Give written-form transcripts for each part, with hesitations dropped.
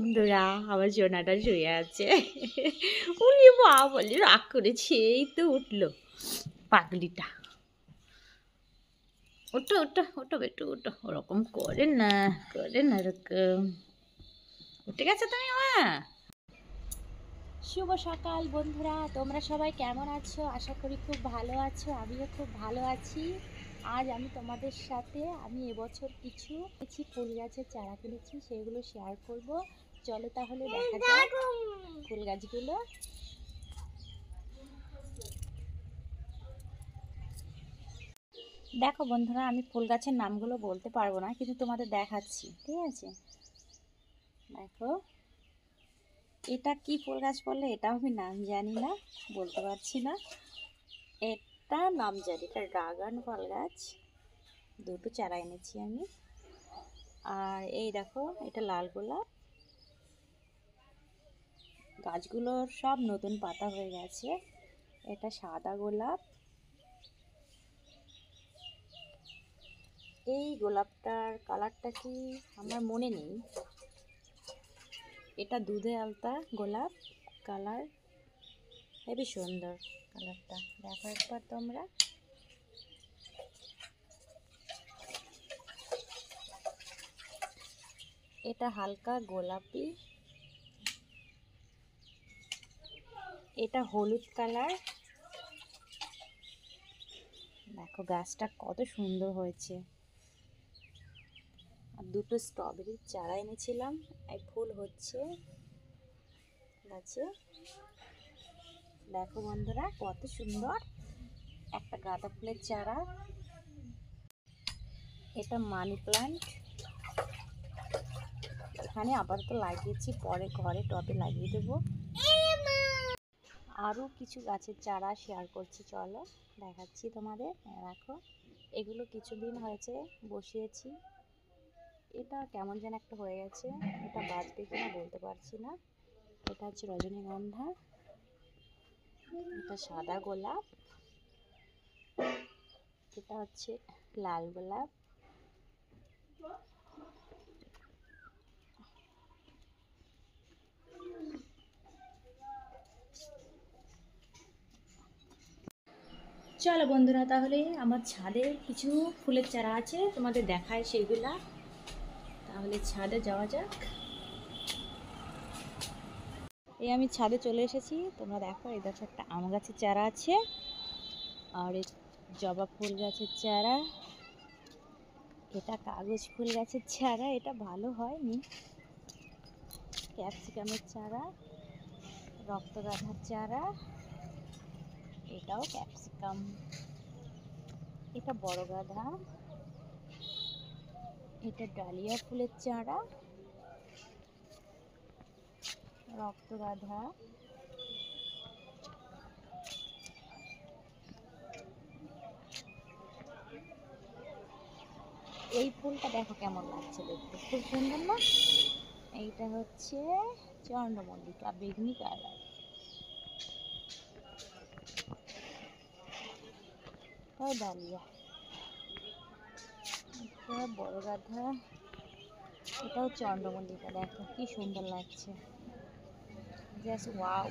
বন্ধুরা, আমার সোনাটা শুয়ে আছে। উনি মা বলে রাগ করেছে, এই তো উঠলো পাগলিটা। ওটো ওটো ওটো বেটু ওটো, ওরকম করে না ওরকম। উঠে গেছে তুমি মা? শুভ সকাল বন্ধুরা, তোমরা সবাই কেমন আছো? আশা করি খুব ভালো আছো, আমিও খুব ভালো আছি। আজ আমি তোমাদের সাথে এবছর কিছু ফুল গাছের চারা কিনেছি, সেগুলো শেয়ার করব। চলো তাহলে দেখা যাক ফুল গাছগুলো। দেখো বন্ধুরা, আমি ফুল গাছের নামগুলো বলতে পারবো না, কিন্তু তোমাদের দেখাচ্ছি, ঠিক আছে? দেখো, এটা কি ফুল গাছ বললে, এটাও আমি নাম জানি না, বলতে পারছি না। এটা নাম জানি, এটা ড্রাগন ফল গাছ। দুটো চারা এনেছি আমি। আর এই দেখো, এটা লাল গোলাপ। গাছগুলোর সব নতুন পাতা হয়ে গেছে। এটা সাদা গোলাপ। এই গোলাপটার কালারটা কি আমার মনে নেই। এটা দুধে আলতা গোলাপ কালার, হেবি সুন্দর কালারটা, দেখো একবার তোমরা। এটা হালকা গোলাপি। এটা হলুদ কালার। দেখো গাছটা কত সুন্দর হয়েছে। আর দুটো স্ট্রবেরির চারা এনেছিলাম, এই ফুল হচ্ছে গাছে। দেখো বন্ধুরা, কত সুন্দর একটা গাঁদা ফুলের চারা। এটা মানি প্লান্ট। এখানে আপাতত লাগিয়েছি, পরে ঘরে টবে লাগিয়ে দেবো। আরও কিছু গাছের চারা শেয়ার করছি, চলো দেখাচ্ছি তোমাদের। দেখো, এগুলো কিছুদিন হয়েছে বসিয়েছি। এটা কেমন যেন একটা হয়ে গেছে, এটা বাঁচবে কিনা বলতে পারছি না। এটা হচ্ছে রজনীগন্ধা। এটা সাদা গোলাপ। এটা হচ্ছে লাল গোলাপ। চলো বন্ধুরা, তাহলে আমার ছাদে কিছু ফুলের চারা আছে, তোমাদের দেখায় সেগুলা। তাহলে ছাদে যাওয়া যাক। এই আমি ছাদে চলে এসেছি, তোমরা দেখো। এই দেখো, একটা আম গাছের চারা আছে, আর এই জবা ফুল গাছের চারা। এটা কাগজ ফুল গাছের চারা, এটা ভালো হয়নি। ক্যাপসিকামের চারা, রক্তগাঁধার চারা, এটাও ক্যাপসিকাম। এটা বড় গাঁধা। এটা ডালিয়া ফুলের চারা, রক্তগাঁধা। এই ফুলটা দেখো কেমন লাগছে দেখতে, খুব সুন্দর না? এইটা হচ্ছে চন্দ্রমল্লিকা, বেগুনি কালার। ডালিয়া, এটা বড় গাঁধা। এটাও চন্দ্রমল্লিকা, দেখো কি সুন্দর লাগছে, জাস্ট ওয়াও।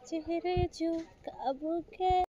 চেহারে जो काबू के